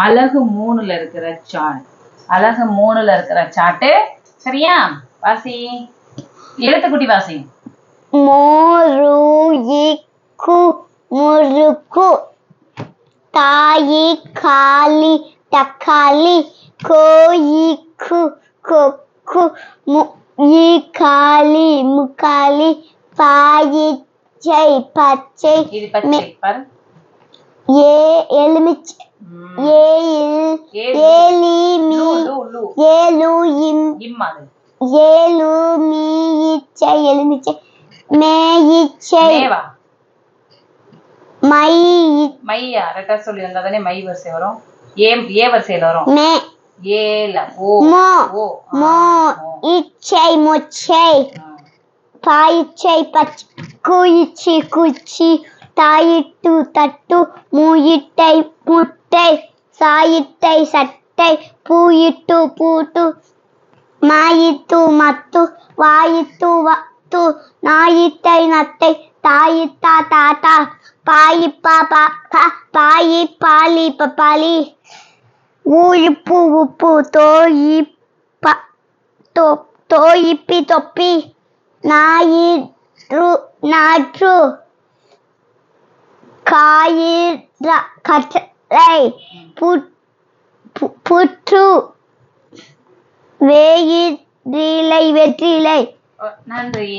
அலகு 3ல இருக்கிற சார்ட். அலகு 3ல இருக்கிற சார்ட் சரியா? வாசி. எழுத்துக்குட்டி வாசி. மோருயிக்கு முறுக்கு, தாயி காளி தக்காளி, கோயிக்கு கொக்கு, முக்காளி முக்காளி, பாயிச்சை பச்சை, இது பச்சை பாரு. எலுமிச்சை, எலுமிச்சை, மேயிச்சை, மையா ரெட்டா சொல்லி வந்தாதானே மை வரிசை வரும். ஏ வரிசையில வரும். ஏல ஓ ஓ மோ இச்சை மொச்சை, பாயிச்சை பச்சை, குயிச்சி குச்சி, தாயிட்டு தட்டு, மூயிட்டை முட்டை, சாயிட்டை சட்டை, பூயிட்டு பூட்டு, மாயிட்டு மத்து, வாயிட்டு வத்து, நாயிட்டை நத்தை, தாயிட்டா தாத்தா, பாயிப்பா பாப்பா, பாயி பாலி பப்பாளி, ஊயிப்பு உப்பு, தோயிப்பி தொப்பி, நாற்று, கட்டளை, புற்று, வெற்றிலை. நன்றி.